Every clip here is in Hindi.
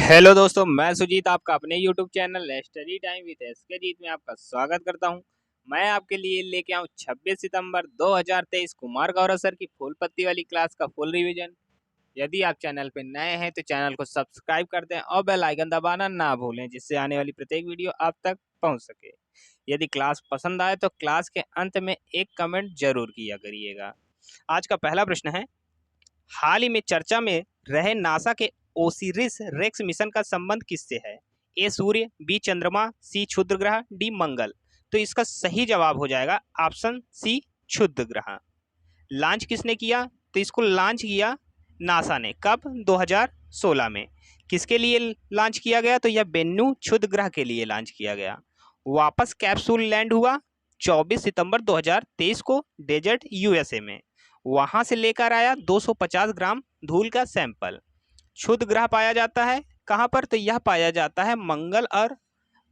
हेलो दोस्तों, मैं सुजीत आपका अपने YouTube channel study time with SK Jeet में आपका स्वागत करता हूं। मैं आपके लिए लेके आऊं 26 सितंबर 2023 कुमार गौरव सर की फूल पत्ती वाली क्लास का फुल रिवीजन। यदि आप चैनल पर नए हैं तो चैनल को सब्सक्राइब कर दें और बेल आइकन दबाना ना भूलें, जिससे आने वाली प्रत्येक वीडियो आप तक पहुँच सके। यदि क्लास पसंद आए तो क्लास के अंत में एक कमेंट जरूर किया करिएगा। आज का पहला प्रश्न है, हाल ही में चर्चा में रहे नासा के ओसिरिस रेक्स मिशन का संबंध किससे है? ए सूर्य, बी चंद्रमा, सी क्षुद्र ग्रह, डी मंगल। तो इसका सही जवाब हो जाएगा ऑप्शन सी क्षुद्र ग्रह। लॉन्च किसने किया? तो इसको लॉन्च किया नासा ने। कब? 2016 में। किसके लिए लॉन्च किया गया? तो यह बेन्नू क्षुद्र ग्रह के लिए लॉन्च किया गया। वापस कैप्सूल लैंड हुआ 24 सितंबर 2023 को डेजर्ट यूएसए में। वहां से लेकर आया 250 ग्राम धूल का सैंपल। क्षुद्र ग्रह पाया जाता है कहां पर? तो यह पाया जाता है मंगल और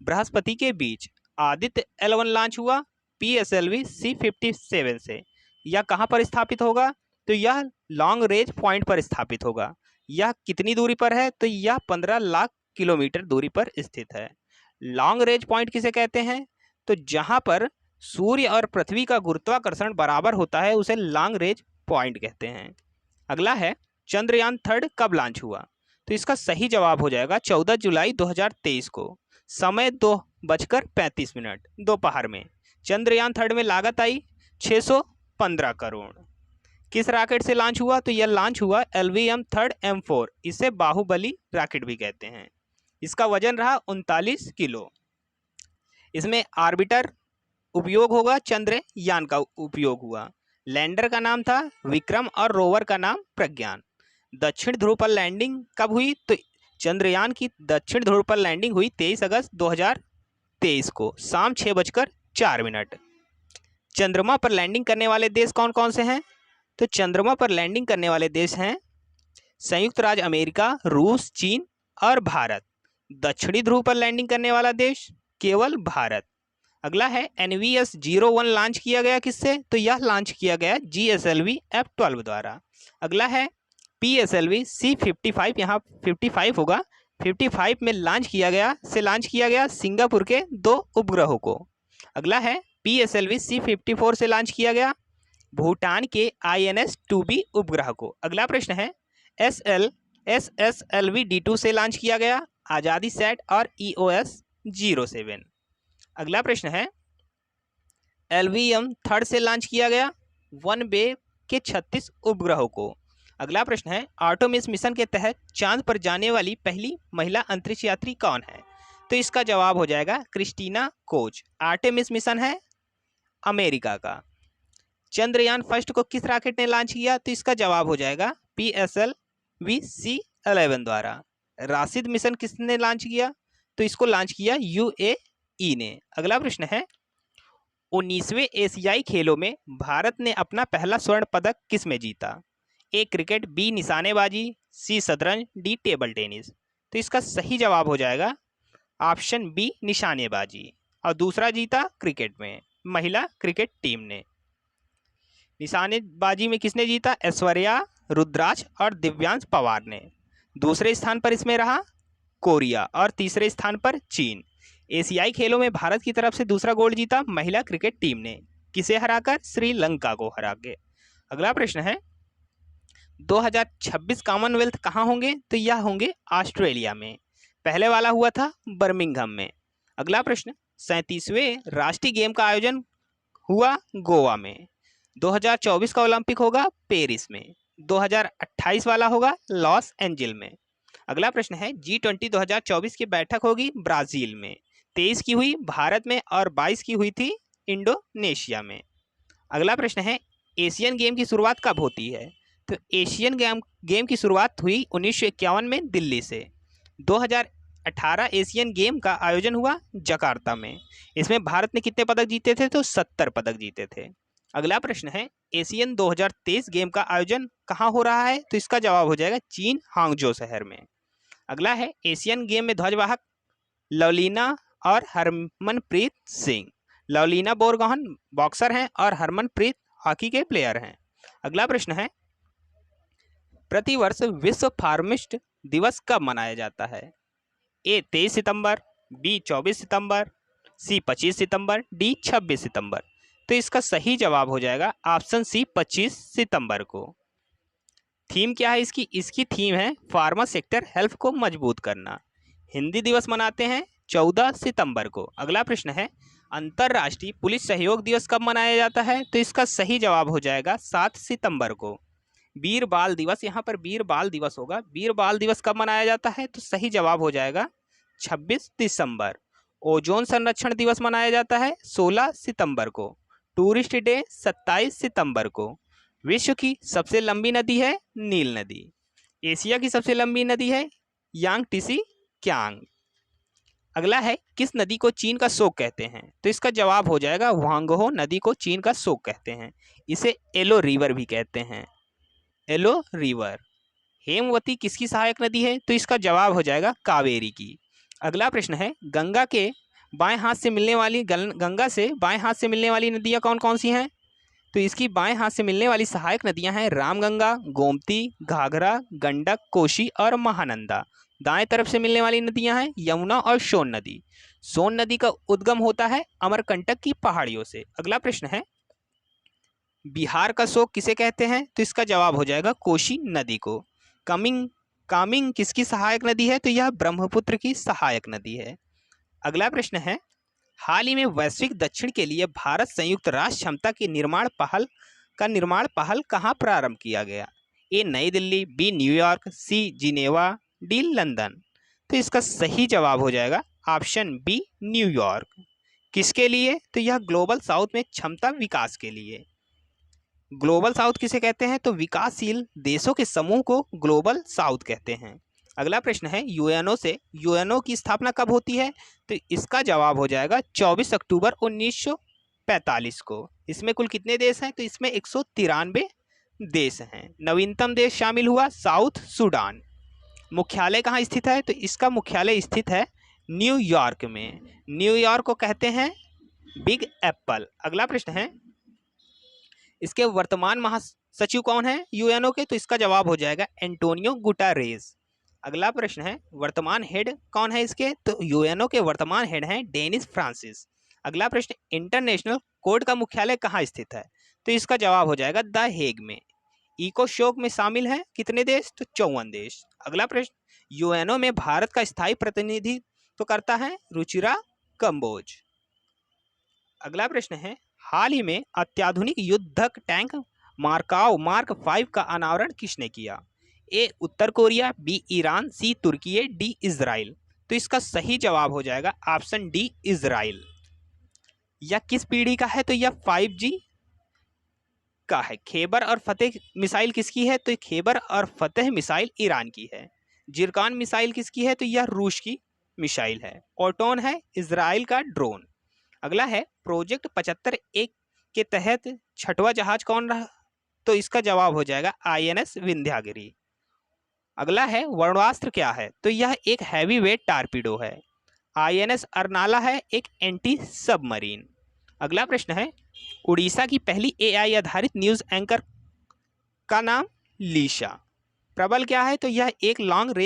बृहस्पति के बीच। आदित्य L1 लॉन्च हुआ PSLV C57 से। यह कहां पर स्थापित होगा? तो यह लॉन्ग रेंज पॉइंट पर स्थापित होगा। यह कितनी दूरी पर है? तो यह 15 लाख किलोमीटर दूरी पर स्थित है। लॉन्ग रेंज पॉइंट किसे कहते हैं? तो जहां पर सूर्य और पृथ्वी का गुरुत्वाकर्षण बराबर होता है उसे लॉन्ग रेंज पॉइंट कहते हैं। अगला है, चंद्रयान 3 कब लॉन्च हुआ? तो इसका सही जवाब हो जाएगा 14 जुलाई 2023 को। समय 2:35 दोपहर में। चंद्रयान 3 में लागत आई 615 करोड़। किस रॉकेट से लॉन्च हुआ? तो यह लॉन्च हुआ LVM 3 M4। इसे बाहुबली रॉकेट भी कहते हैं। इसका वजन रहा 39 किलो। इसमें ऑर्बिटर उपयोग होगा, चंद्रयान का उपयोग हुआ। लैंडर का नाम था विक्रम और रोवर का नाम प्रज्ञान। दक्षिण ध्रुव पर लैंडिंग कब हुई? तो चंद्रयान की दक्षिण ध्रुव पर लैंडिंग हुई 23 अगस्त 2023 को शाम 6:04। चंद्रमा पर लैंडिंग करने वाले देश कौन कौन से हैं? तो चंद्रमा पर लैंडिंग करने वाले देश हैं संयुक्त राज्य अमेरिका, रूस, चीन और भारत। दक्षिणी ध्रुव पर लैंडिंग करने वाला देश केवल भारत। अगला है, NVS-01 लॉन्च किया गया किससे? तो यह लॉन्च किया गया GSLV F12 द्वारा। अगला है PSLV C55, यहाँ 55 होगा। 55 में लॉन्च किया गया सिंगापुर के 2 उपग्रहों को। अगला है PSLV C54 से लॉन्च किया गया भूटान के INS-2B उपग्रह को। अगला प्रश्न है, SSLV D2 से लॉन्च किया गया आजादी सेट और EOS-07। अगला प्रश्न है, LVM 3 से लॉन्च किया गया वन वेव के 36 उपग्रहों को। अगला प्रश्न है, आर्टेमिस मिशन के तहत चांद पर जाने वाली पहली महिला अंतरिक्ष यात्री कौन है? तो इसका जवाब हो जाएगा क्रिस्टीना कोच। आर्टेमिस मिशन है अमेरिका का। चंद्रयान फर्स्ट को किस रॉकेट ने लॉन्च किया? तो इसका जवाब हो जाएगा PSLV C11 द्वारा। राशिद मिशन किसने लॉन्च किया? तो इसको लॉन्च किया UAE ने। अगला प्रश्न है, 19वें एशियाई खेलों में भारत ने अपना पहला स्वर्ण पदक किस में जीता? ए क्रिकेट, बी निशानेबाजी, सी शतरंज, डी टेबल टेनिस। तो इसका सही जवाब हो जाएगा ऑप्शन बी निशानेबाजी। और दूसरा जीता क्रिकेट में महिला क्रिकेट टीम ने। निशानेबाजी में किसने जीता? ऐश्वर्या रुद्राज और दिव्यांश पवार ने। दूसरे स्थान पर इसमें रहा कोरिया और तीसरे स्थान पर चीन। एशियाई खेलों में भारत की तरफ से दूसरा गोल्ड जीता महिला क्रिकेट टीम ने। किसे हराकर? श्रीलंका को हरा के। अगला प्रश्न है, 2026 कॉमनवेल्थ कहाँ होंगे? तो यह होंगे ऑस्ट्रेलिया में। पहले वाला हुआ था बर्मिंघम में। अगला प्रश्न, 37वें राष्ट्रीय गेम का आयोजन हुआ गोवा में। 2024 का ओलंपिक होगा पेरिस में। 2028 वाला होगा लॉस एंजिल में। अगला प्रश्न है, G20 2024 की बैठक होगी ब्राजील में। 23 की हुई भारत में और 22 की हुई थी इंडोनेशिया में। अगला प्रश्न है, एशियन गेम की शुरुआत कब होती है? तो एशियन गेम की शुरुआत हुई 1951 में दिल्ली से। 2018 एशियन गेम का आयोजन हुआ जकार्ता में। इसमें भारत ने कितने पदक जीते थे? तो 70 पदक जीते थे। अगला प्रश्न है, एशियन 2023 गेम का आयोजन कहाँ हो रहा है? तो इसका जवाब हो जाएगा चीन हांगजो शहर में। अगला है, एशियन गेम में ध्वजवाहक लवलीना और हरमनप्रीत सिंह। लवलीना बोरगोहन बॉक्सर हैं और हरमनप्रीत हॉकी के प्लेयर हैं। अगला प्रश्न है, प्रतिवर्ष विश्व फार्मिस्ट दिवस कब मनाया जाता है? ए 23 सितंबर, बी 24 सितंबर, सी 25 सितंबर, डी 26 सितंबर। तो इसका सही जवाब हो जाएगा ऑप्शन सी 25 सितंबर को। थीम क्या है इसकी? इसकी थीम है फार्मा सेक्टर हेल्थ को मजबूत करना। हिंदी दिवस मनाते हैं 14 सितंबर को। अगला प्रश्न है अंतर्राष्ट्रीय पुलिस सहयोग दिवस कब मनाया जाता है? तो इसका सही जवाब हो जाएगा 7 सितंबर को। वीर बाल दिवस, यहाँ पर वीर बाल दिवस होगा। वीर बाल दिवस कब मनाया जाता है? तो सही जवाब हो जाएगा 26 दिसंबर। ओजोन संरक्षण दिवस मनाया जाता है 16 सितंबर को। टूरिस्ट डे 27 सितंबर को। विश्व की सबसे लंबी नदी है नील नदी। एशिया की सबसे लंबी नदी है यांगटीसी क्यांग। अगला है किस नदी को चीन का शोक कहते हैं? तो इसका जवाब हो जाएगा हुआंगहो नदी को चीन का शोक कहते हैं। इसे येलो रिवर भी कहते हैं, येलो रिवर। हेमवती किसकी सहायक नदी है? तो इसका जवाब हो जाएगा कावेरी की। अगला प्रश्न है गंगा से बाएं हाथ से मिलने वाली नदियां कौन कौन सी हैं? तो इसकी बाएं हाथ से मिलने वाली सहायक नदियां हैं रामगंगा, गोमती, घाघरा, गंडक, कोसी और महानंदा। दाएं तरफ से मिलने वाली नदियां हैं यमुना और सोन नदी। सोन नदी का उद्गम होता है अमरकंटक की पहाड़ियों से। अगला प्रश्न है बिहार का शोक किसे कहते हैं? तो इसका जवाब हो जाएगा कोसी नदी को। कामिंग किसकी सहायक नदी है? तो यह ब्रह्मपुत्र की सहायक नदी है। अगला प्रश्न है हाल ही में वैश्विक दक्षिण के लिए भारत संयुक्त राष्ट्र क्षमता की निर्माण पहल कहाँ प्रारंभ किया गया? A New Delhi, B New York, C Geneva, D London. तो इसका सही जवाब हो जाएगा ऑप्शन बी न्यूयॉर्क। किसके लिए? तो यह ग्लोबल साउथ में क्षमता विकास के लिए। ग्लोबल साउथ किसे कहते हैं? तो विकासशील देशों के समूह को ग्लोबल साउथ कहते हैं। अगला प्रश्न है यूएनओ की स्थापना कब होती है? तो इसका जवाब हो जाएगा 24 अक्टूबर 1945 को। इसमें कुल कितने देश हैं? तो इसमें 193 देश हैं। नवीनतम देश शामिल हुआ साउथ सूडान। मुख्यालय कहाँ स्थित है? तो इसका मुख्यालय स्थित है न्यूयॉर्क में। न्यूयॉर्क को कहते हैं बिग एप्पल। अगला प्रश्न है इसके वर्तमान महासचिव कौन है यूएनओ के? तो इसका जवाब हो जाएगा एंटोनियो गुटारेस। अगला प्रश्न है वर्तमान हेड कौन है इसके? तो यूएनओ के वर्तमान हेड हैं डेनिस फ्रांसिस। अगला प्रश्न इंटरनेशनल कोर्ट का मुख्यालय कहाँ स्थित है? तो इसका जवाब हो जाएगा द हेग में। इकोशोक में शामिल हैं कितने देश? तो 54 देश। अगला प्रश्न यूएनओ में भारत का स्थायी प्रतिनिधित्व तो करता है रुचिरा कंबोज। अगला प्रश्न है हाल ही में अत्याधुनिक युद्धक टैंक मार्क 5 का अनावरण किसने किया? ए उत्तर कोरिया, बी ईरान, सी तुर्की, डी इजराइल। तो इसका सही जवाब हो जाएगा ऑप्शन डी इजराइल। यह किस पीढ़ी का है? तो यह 5G का है। खैबर और फतेह मिसाइल किसकी है? तो खैबर और फतेह मिसाइल ईरान की है। जिरकान मिसाइल किसकी है? तो यह रूस की मिसाइल है। ओटोन है इजराइल का ड्रोन। अगला है प्रोजेक्ट 75 के तहत छठवां जहाज कौन रहा? तो इसका जवाब हो जाएगा INS विंध्यागिरी। अगला है वर्णास्त्र क्या है? तो यह एक हैवी वेट टारपीडो है। INS अर्नाला है एक एंटी सबमरीन। अगला प्रश्न है उड़ीसा की पहली AI आधारित न्यूज एंकर का नाम लीशा। प्रबल क्या है? तो यह एक लॉन्ग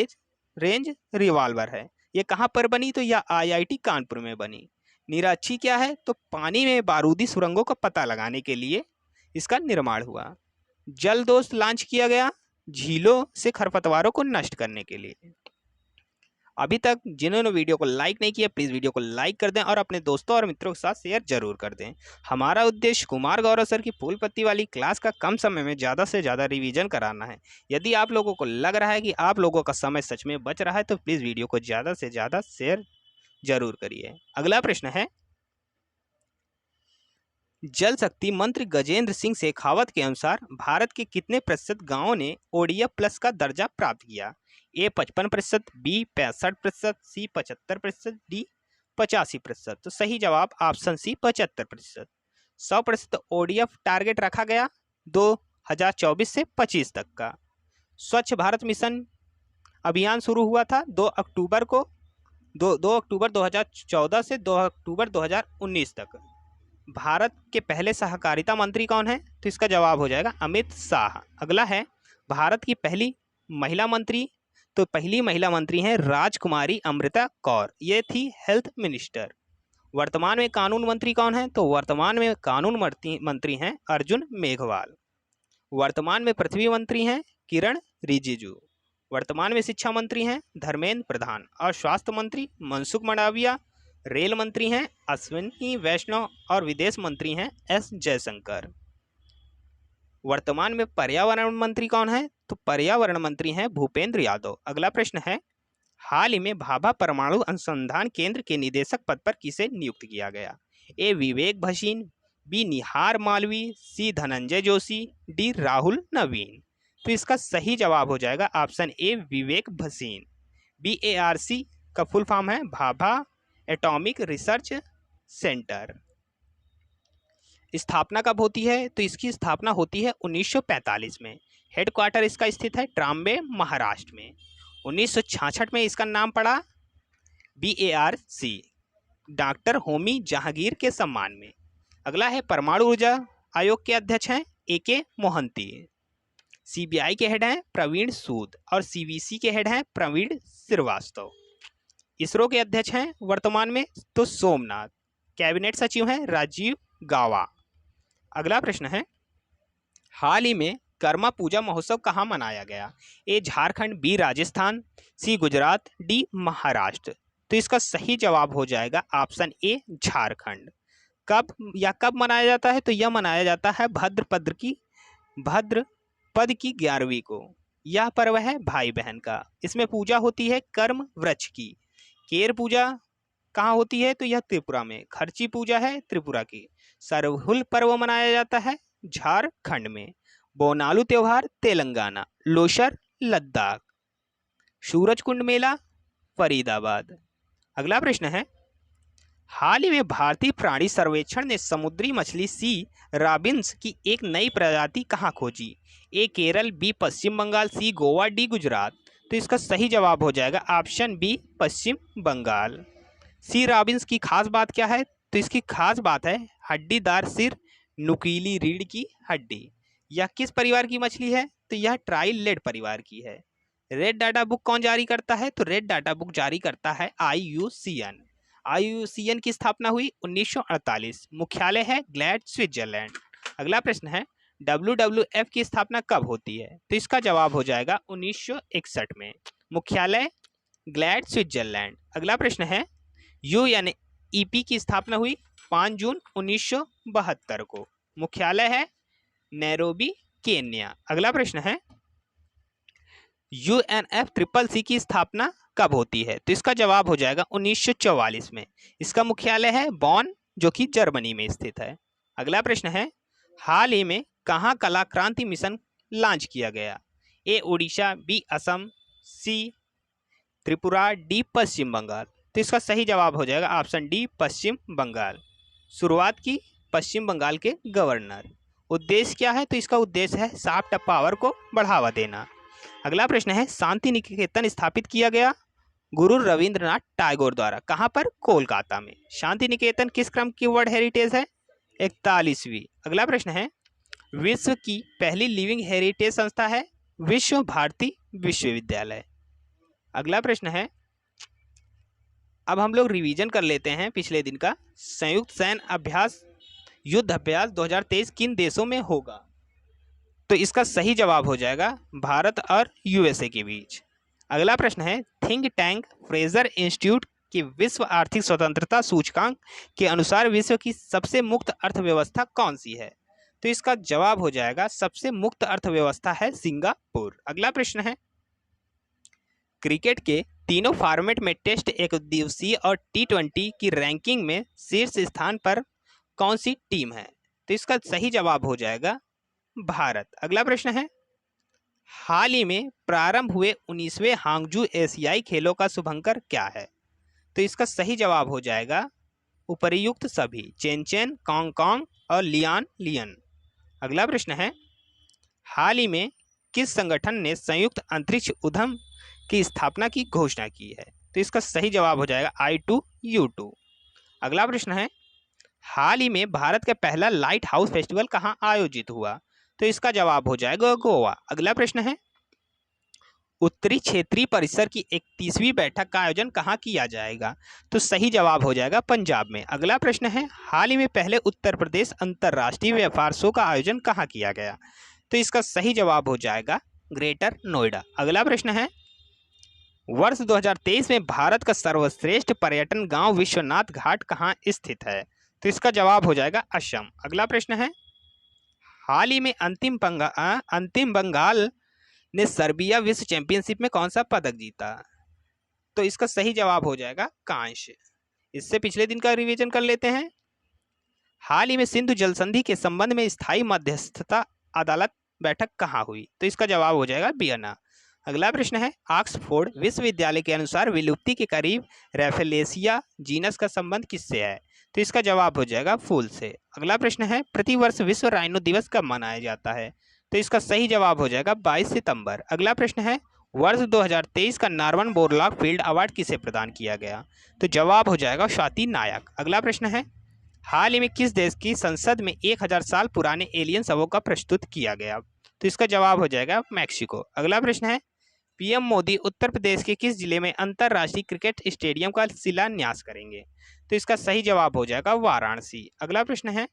रेंज रिवॉल्वर है। यह कहाँ पर बनी? तो यह IIT कानपुर में बनी। निराक्षी क्या है? तो पानी में बारूदी सुरंगों का पता लगाने के लिए इसका निर्माण हुआ। जलदोस्त लॉन्च किया गया झीलों से खरपतवारों को नष्ट करने के लिए। अभी तक जिन्होंने वीडियो को लाइक नहीं किया प्लीज़ वीडियो को लाइक कर दें और अपने दोस्तों और मित्रों के साथ शेयर जरूर कर दें। हमारा उद्देश्य कुमार गौरव सर की फूल पत्ती वाली क्लास का कम समय में ज़्यादा से ज़्यादा रिवीजन कराना है। यदि आप लोगों को लग रहा है कि आप लोगों का समय सच में बच रहा है तो प्लीज़ वीडियो को ज़्यादा से ज़्यादा शेयर जरूर करिए। अगला प्रश्न है जल शक्ति मंत्री गजेंद्र सिंह शेखावत के अनुसार भारत के कितने प्रतिशत गांवों ने ODF प्लस का दर्जा प्राप्त किया? ए 55%, बी 65%, सी 75%, डी 85%। तो सही जवाब ऑप्शन सी 75%। 100% ODF टारगेट रखा गया 2024 से 25 तक का। स्वच्छ भारत मिशन अभियान शुरू हुआ था 2 अक्टूबर 2014 से 2 अक्टूबर 2019 तक। भारत के पहले सहकारिता मंत्री कौन है? तो इसका जवाब हो जाएगा अमित शाह। अगला है भारत की पहली महिला मंत्री तो पहली महिला मंत्री हैं राजकुमारी अमृता कौर, ये थी हेल्थ मिनिस्टर। वर्तमान में कानून मंत्री कौन है? तो वर्तमान में कानून मंत्री हैं अर्जुन मेघवाल। वर्तमान में पृथ्वी मंत्री हैं किरण रिजिजू। वर्तमान में शिक्षा मंत्री हैं धर्मेंद्र प्रधान और स्वास्थ्य मंत्री मनसुख मंडाविया। रेल मंत्री हैं अश्विनी वैष्णव और विदेश मंत्री हैं एस जयशंकर। वर्तमान में पर्यावरण मंत्री कौन है? तो पर्यावरण मंत्री हैं भूपेंद्र यादव। अगला प्रश्न है, हाल ही में भाभा परमाणु अनुसंधान केंद्र के निदेशक पद पर किसे नियुक्त किया गया? ए विवेक भसीन, बी निहार मालवीय, सी धनंजय जोशी, डी राहुल नवीन। तो इसका सही जवाब हो जाएगा option A Vivek Bhasin. BARC का फुल फॉर्म है भाभा एटॉमिक रिसर्च सेंटर। स्थापना कब होती है? तो इसकी स्थापना होती है 1945 में। हेडक्वार्टर इसका स्थित है ट्राम्बे महाराष्ट्र में। 1966 में इसका नाम पड़ा BARC, डॉक्टर होमी जहांगीर के सम्मान में। अगला है परमाणु ऊर्जा आयोग के अध्यक्ष हैं AK मोहंती। CBI के हेड हैं प्रवीण सूद और CVC के हेड हैं प्रवीण श्रीवास्तव। इसरो के अध्यक्ष हैं वर्तमान में तो सोमनाथ। कैबिनेट सचिव हैं राजीव गावा। अगला प्रश्न है, हाल ही में कर्मा पूजा महोत्सव कहाँ मनाया गया? ए झारखंड, बी राजस्थान, सी गुजरात, डी महाराष्ट्र। तो इसका सही जवाब हो जाएगा ऑप्शन ए झारखंड। कब मनाया जाता है? तो यह मनाया जाता है भाद्रपद की 11वीं को। यह पर्व है भाई बहन का। इसमें पूजा होती है कर्म वृक्ष की। केर पूजा कहाँ होती है? तो यह त्रिपुरा में। खर्ची पूजा है त्रिपुरा की। सरहुल पर्व मनाया जाता है झारखंड में। बोनालू त्योहार तेलंगाना। लोशर लद्दाख। सूरजकुंड मेला फरीदाबाद। अगला प्रश्न है, हाल ही में भारतीय प्राणी सर्वेक्षण ने समुद्री मछली सी रॉबिन्स की एक नई प्रजाति कहाँ खोजी? ए केरल, बी पश्चिम बंगाल, सी गोवा, डी गुजरात। तो इसका सही जवाब हो जाएगा ऑप्शन बी पश्चिम बंगाल। सी रॉबिन्स की खास बात क्या है? तो इसकी खास बात है हड्डीदार सिर, नुकीली रीढ़ की हड्डी। यह किस परिवार की मछली है? तो यह ट्राइलेड परिवार की है। रेड डाटा बुक कौन जारी करता है? तो रेड डाटा बुक जारी करता है IUCN। IUCN की स्थापना हुई 1948। मुख्यालय है ग्लैड, स्विट्जरलैंड। अगला प्रश्न है, WWF की स्थापना कब होती है? तो इसका जवाब हो जाएगा 1961 में। मुख्यालय ग्लैड, स्विट्जरलैंड। अगला प्रश्न है, UNEP की स्थापना हुई 5 जून 1972 को। मुख्यालय है नैरोबी, केन्या। अगला प्रश्न है, UNFCCC की स्थापना कब होती है? तो इसका जवाब हो जाएगा 1944 में। इसका मुख्यालय है बॉन, जो कि जर्मनी में स्थित है। अगला प्रश्न है, हाल ही में कहाँ कला क्रांति मिशन लॉन्च किया गया? ए उड़ीसा, बी असम, सी त्रिपुरा, डी पश्चिम बंगाल। तो इसका सही जवाब हो जाएगा ऑप्शन डी पश्चिम बंगाल। शुरुआत की पश्चिम बंगाल के गवर्नर। उद्देश्य क्या है? तो इसका उद्देश्य है सॉफ्ट पावर को बढ़ावा देना। अगला प्रश्न है, शांति निकेतन स्थापित किया गया गुरु रविंद्रनाथ टैगोर द्वारा। कहाँ पर? कोलकाता में। शांति निकेतन किस क्रम की वर्ल्ड हेरिटेज है? 41वीं। अगला प्रश्न है, विश्व की पहली लिविंग हेरिटेज संस्था है विश्व भारती विश्वविद्यालय। अगला प्रश्न है, अब हम लोग रिवीजन कर लेते हैं पिछले दिन का। संयुक्त सैन्य अभ्यास युद्ध अभ्यास 2023 किन देशों में होगा? तो इसका सही जवाब हो जाएगा भारत और USA के बीच। अगला प्रश्न है, थिंक टैंक फ्रेजर इंस्टीट्यूट की विश्व आर्थिक स्वतंत्रता सूचकांक के अनुसार विश्व की सबसे मुक्त अर्थव्यवस्था कौन सी है? तो इसका जवाब हो जाएगा सबसे मुक्त अर्थव्यवस्था है सिंगापुर। अगला प्रश्न है, क्रिकेट के तीनों फॉर्मेट में टेस्ट, एक दिवसीय और T20 की रैंकिंग में शीर्ष स्थान पर कौन सी टीम है? तो इसका सही जवाब हो जाएगा भारत। अगला प्रश्न है, हाल ही में प्रारंभ हुए 19वें हांगजू एशियाई खेलों का शुभंकर क्या है? तो इसका सही जवाब हो जाएगा उपर्युक्त सभी, चेनचेन, कांगकांग और लियान। अगला प्रश्न है, हाल ही में किस संगठन ने संयुक्त अंतरिक्ष उद्यम की स्थापना की घोषणा की है? तो इसका सही जवाब हो जाएगा I2U2। अगला प्रश्न है, हाल ही में भारत का पहला लाइट हाउस फेस्टिवल कहाँ आयोजित हुआ? तो इसका जवाब हो जाएगा गोवा। अगला प्रश्न है, उत्तरी क्षेत्रीय परिषद की 31वीं बैठक का आयोजन कहाँ किया जाएगा? तो सही जवाब हो जाएगा पंजाब में। अगला प्रश्न है, हाल ही में पहले उत्तर प्रदेश अंतर्राष्ट्रीय व्यापार शो का आयोजन कहाँ किया गया? तो इसका सही जवाब हो जाएगा ग्रेटर नोएडा। अगला प्रश्न है, वर्ष 2023 में भारत का सर्वश्रेष्ठ पर्यटन गांव विश्वनाथ घाट कहाँ स्थित है? तो इसका जवाब हो जाएगा असम। अगला प्रश्न है, हाल ही में अंतिम बंगाल ने सर्बिया विश्व चैंपियनशिप में कौन सा पदक जीता? तो इसका सही जवाब हो जाएगा कांस्य। इससे पिछले दिन का रिवीजन कर लेते हैं। हाल ही में सिंधु जल संधि के संबंध में स्थायी मध्यस्थता अदालत बैठक कहाँ हुई? तो इसका जवाब हो जाएगा वियना। अगला प्रश्न है, ऑक्सफोर्ड विश्वविद्यालय के अनुसार विलुप्ति के करीब रैफेलेसिया जीनस का संबंध किससे है? तो इसका जवाब हो जाएगा फूल से। अगला प्रश्न है, प्रतिवर्ष विश्व राइनो दिवस कब मनाया जाता है? तो इसका सही जवाब हो जाएगा 22 सितंबर। अगला प्रश्न है, वर्ष 2023 का नार्मन बोरलॉग फील्ड अवार्ड किसे प्रदान किया गया? तो जवाब हो जाएगा स्वाति नायक। अगला प्रश्न है, हाल ही में किस देश की संसद में 1000 साल पुराने एलियन शवों का प्रस्तुत किया गया? तो इसका जवाब हो जाएगा मैक्सिको। अगला प्रश्न है, पीएम मोदी उत्तर प्रदेश के किस जिले में अंतर्राष्ट्रीय क्रिकेट स्टेडियम का शिलान्यास करेंगे? तो इसका सही जवाब हो जाएगा वाराणसी। अगला प्रश्न है,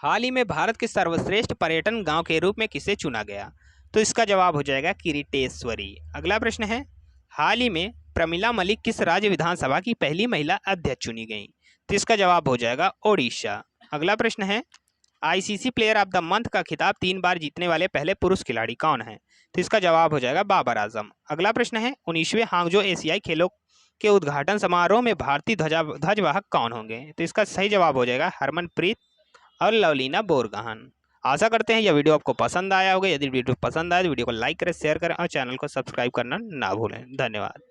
हाल ही में भारत के सर्वश्रेष्ठ पर्यटन गांव के रूप में किसे चुना गया? तो इसका जवाब हो जाएगा किरीटेश्वरी। अगला प्रश्न है, हाल ही में प्रमिला मलिक किस राज्य विधानसभा की पहली महिला अध्यक्ष चुनी गई? तो इसका जवाब हो जाएगा ओडिशा। अगला प्रश्न है, ICC player of the month का खिताब 3 बार जीतने वाले पहले पुरुष खिलाड़ी कौन है? तो इसका जवाब हो जाएगा बाबर आजम। अगला प्रश्न है, 19वें हांगजो एशियाई खेलों के उद्घाटन समारोह में भारतीय ध्वजवाहक कौन होंगे? तो इसका सही जवाब हो जाएगा हरमनप्रीत और लवलीना बोरगोहान। आशा करते हैं यह वीडियो आपको पसंद आया होगा। यदि वीडियो पसंद आए तो वीडियो को लाइक करें, शेयर करें और चैनल को सब्सक्राइब करना ना भूलें। धन्यवाद।